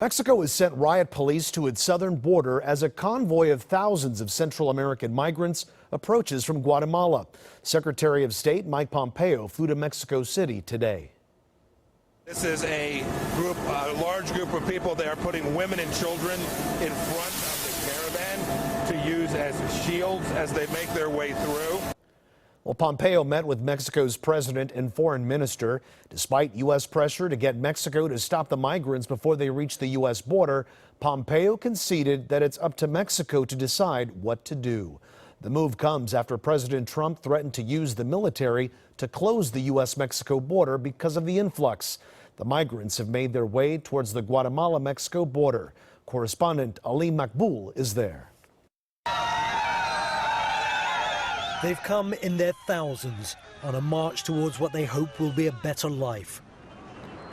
Mexico has sent riot police to its southern border as a convoy of thousands of Central American migrants approaches from Guatemala. Secretary of State Mike Pompeo flew to Mexico City today. This is a large group of people. They are putting women and children in front of the caravan to use as shields as they make their way through. Well, Pompeo met with Mexico's president and foreign minister. Despite U.S. pressure to get Mexico to stop the migrants before they reach the U.S. border, Pompeo conceded that it's up to Mexico to decide what to do. The move comes after President Trump threatened to use the military to close the U.S.-Mexico border because of the influx. The migrants have made their way towards the Guatemala-Mexico border. Correspondent Ali Makbul is there. They've come in their thousands on a march towards what they hope will be a better life.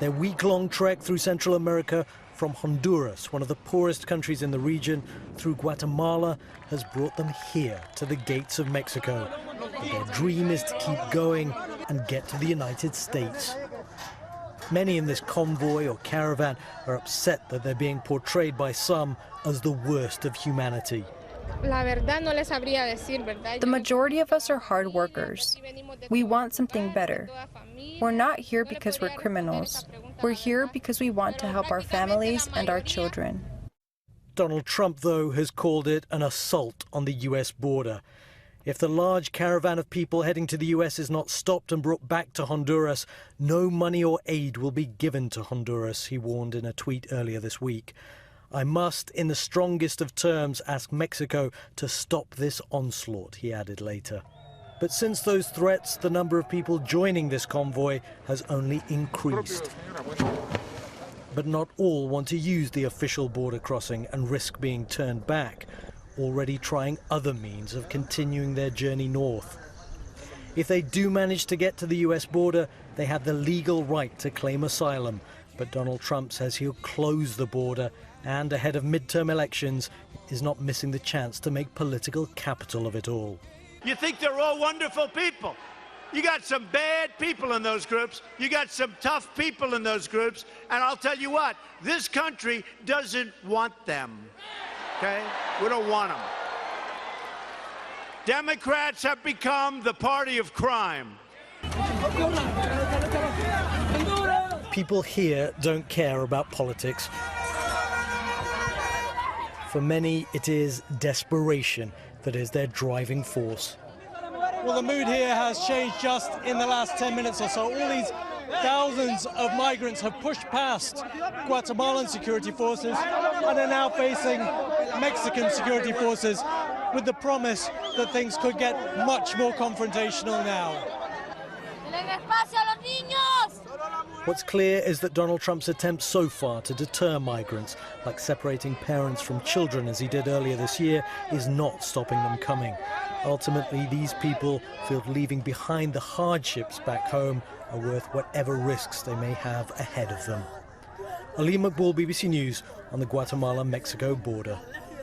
Their week-long trek through Central America from Honduras, one of the poorest countries in the region, through Guatemala has brought them here to the gates of Mexico. But their dream is to keep going and get to the United States. Many in this convoy or caravan are upset that they're being portrayed by some as the worst of humanity. The majority of us are hard workers. We want something better. We're not here because we're criminals. We're here because we want to help our families and our children. Donald Trump, though, has called it an assault on the U.S. border. If the large caravan of people heading to the U.S. is not stopped and brought back to Honduras, no money or aid will be given to Honduras, he warned in a tweet earlier this week. I must, in the strongest of terms, ask Mexico to stop this onslaught, he added later. But since those threats, the number of people joining this convoy has only increased. But not all want to use the official border crossing and risk being turned back, already trying other means of continuing their journey north. If they do manage to get to the US border, they have the legal right to claim asylum. But Donald Trump says he'll close the border and, ahead of midterm elections, is not missing the chance to make political capital of it all. You think they're all wonderful people. You got some bad people in those groups. You got some tough people in those groups. And I'll tell you what, this country doesn't want them. Okay? We don't want them. Democrats have become the party of crime. People here don't care about politics. For many, it is desperation that is their driving force. Well, the mood here has changed just in the last 10 minutes or so. All these thousands of migrants have pushed past Guatemalan security forces and are now facing Mexican security forces with the promise that things could get much more confrontational now. What's clear is that Donald Trump's attempt so far to deter migrants, like separating parents from children as he did earlier this year, is not stopping them coming. Ultimately, these people feel leaving behind the hardships back home are worth whatever risks they may have ahead of them. Ali Makbul, BBC News, on the Guatemala-Mexico border.